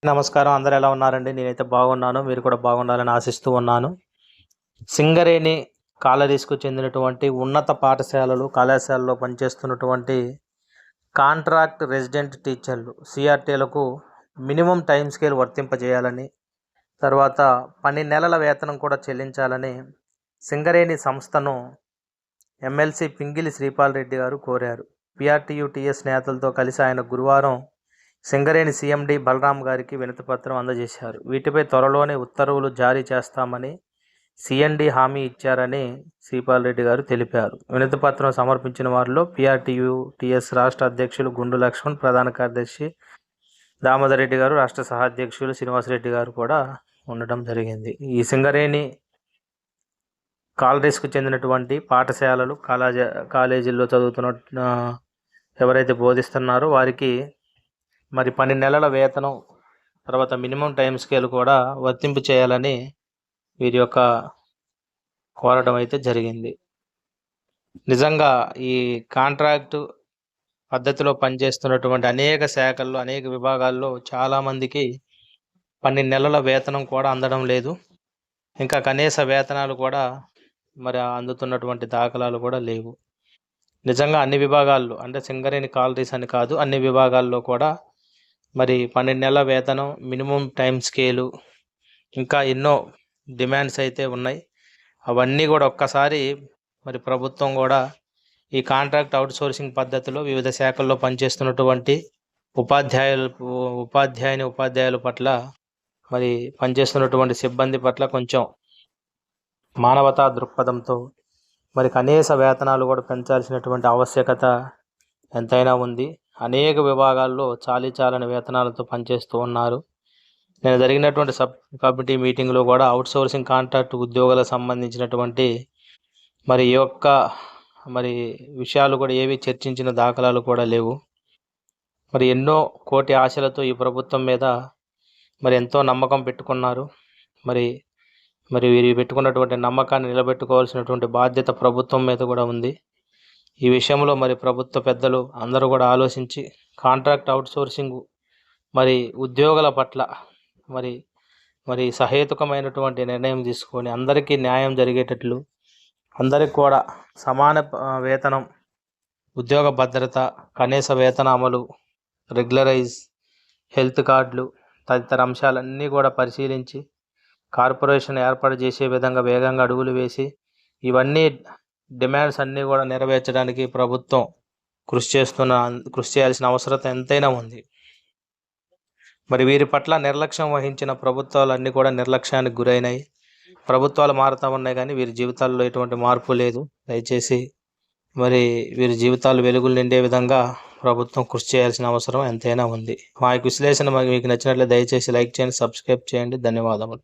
నమస్కారం. అందరూ ఎలా ఉన్నారండి? నేనైతే బాగున్నాను. మీరు కూడా బాగుండాలని ఆశిస్తూ ఉన్నాను. సింగరేణి కాలరీస్‌కు చెందినటువంటి ఉన్నత పాఠశాలలు, కళాశాలలో పనిచేస్తున్నటువంటి కాంట్రాక్ట్ రెసిడెంట్ టీచర్లు CRTలకు మినిమమ్ టైమ్ స్కేల్ వర్తింపజేయాలని, తర్వాత 12 నెలల వేతనం కూడా చెల్లించాలని సింగరేణి సంస్థను ఎమ్మెల్సీ పింగిలి శ్రీపాల్ రెడ్డి గారు కోరారు. PRTU-TS నేతలతో కలిసి ఆయన గురువారం సింగరేణి CMD బలరాం గారికి వినతిపత్రం అందజేశారు. వీటిపై త్వరలోనే ఉత్తర్వులు జారీ చేస్తామని CND హామీ ఇచ్చారని శ్రీపాల్ రెడ్డి గారు తెలిపారు. వినతిపత్రం సమర్పించిన వారిలో PRTU-TS రాష్ట్ర అధ్యక్షులు గుండు లక్ష్మణ్, ప్రధాన కార్యదర్శి దామోదర్ రెడ్డి గారు, రాష్ట్ర సహాధ్యక్షులు శ్రీనివాసరెడ్డి గారు కూడా ఉండటం జరిగింది. ఈ సింగరేణి కాలరీస్కు చెందినటువంటి పాఠశాలలు, కాలేజీల్లో చదువుతున్న ఎవరైతే బోధిస్తున్నారో వారికి మరి 12 నెలల వేతనం, తర్వాత మినిమం టైం స్కేల్ కూడా వర్తింపు చేయాలని వీరి యొక్క కోరడం అయితే జరిగింది. నిజంగా ఈ కాంట్రాక్టు పద్ధతిలో పనిచేస్తున్నటువంటి అనేక శాఖల్లో, అనేక విభాగాల్లో చాలామందికి 12 నెలల వేతనం కూడా అందడం లేదు. ఇంకా కనీస వేతనాలు కూడా మరి అందుతున్నటువంటి దాఖలాలు కూడా లేవు. నిజంగా అన్ని విభాగాల్లో, అంటే సింగరేణి కాలరీస్ అని కాదు, అన్ని విభాగాల్లో కూడా మరి 12 నెలల వేతనం, మినిమం టైం స్కేలు, ఇంకా ఎన్నో డిమాండ్స్ అయితే ఉన్నాయి. అవన్నీ కూడా ఒక్కసారి మరి ప్రభుత్వం కూడా ఈ కాంట్రాక్ట్ అవుట్సోర్సింగ్ పద్ధతిలో వివిధ శాఖల్లో పనిచేస్తున్నటువంటి ఉపాధ్యాయుల పట్ల, మరి పనిచేస్తున్నటువంటి సిబ్బంది పట్ల కొంచెం మానవతా దృక్పథంతో మరి కనీస వేతనాలు కూడా పెంచాల్సినటువంటి ఆవశ్యకత ఎంతైనా ఉంది. అనేక విభాగాల్లో చాలీచాలని వేతనాలతో పనిచేస్తూ ఉన్నారు. నేను జరిగినటువంటి సబ్ కమిటీ మీటింగ్లో కూడా అవుట్సోర్సింగ్ కాంట్రాక్ట్ ఉద్యోగులకు సంబంధించినటువంటి మరి ఈ యొక్క మరి విషయాలు కూడా ఏవి చర్చించిన దాఖలాలు కూడా లేవు. మరి ఎన్నో కోటి ఆశలతో ఈ ప్రభుత్వం మీద మరి ఎంతో నమ్మకం పెట్టుకున్నారు. మరి వీరు పెట్టుకున్నటువంటి నమ్మకాన్ని నిలబెట్టుకోవాల్సినటువంటి బాధ్యత ప్రభుత్వం మీద కూడా ఉంది. ఈ విషయంలో మరి ప్రభుత్వ పెద్దలు అందరూ కూడా ఆలోచించి కాంట్రాక్ట్ అవుట్సోర్సింగ్ మరి ఉద్యోగుల పట్ల మరి సహేతుకమైనటువంటి నిర్ణయం తీసుకొని అందరికీ న్యాయం జరిగేటట్లు, అందరికి కూడా సమాన వేతనం, ఉద్యోగ భద్రత, కనీస వేతన అమలు, రెగ్యులరైజ్, హెల్త్ కార్డులు తదితర అంశాలన్నీ కూడా పరిశీలించి కార్పొరేషన్ ఏర్పాటు చేసే విధంగా వేగంగా అడుగులు వేసి ఇవన్నీ డిమాండ్స్ అన్నీ కూడా నెరవేర్చడానికి ప్రభుత్వం కృషి చేయాల్సిన అవసరం ఎంతైనా ఉంది. మరి వీరి పట్ల నిర్లక్ష్యం వహించిన ప్రభుత్వాలన్నీ కూడా నిర్లక్ష్యానికి గురైనాయి. ప్రభుత్వాలు మారుతూ ఉన్నాయి కానీ వీరి జీవితాల్లో ఎటువంటి మార్పు లేదు. దయచేసి మరి వీరి జీవితాలు వెలుగులు నిండే విధంగా ప్రభుత్వం కృషి చేయాల్సిన అవసరం ఎంతైనా ఉంది. మా విశ్లేషణ మీకు నచ్చినట్లయితే దయచేసి లైక్ చేయండి, సబ్స్క్రైబ్ చేయండి. ధన్యవాదములు.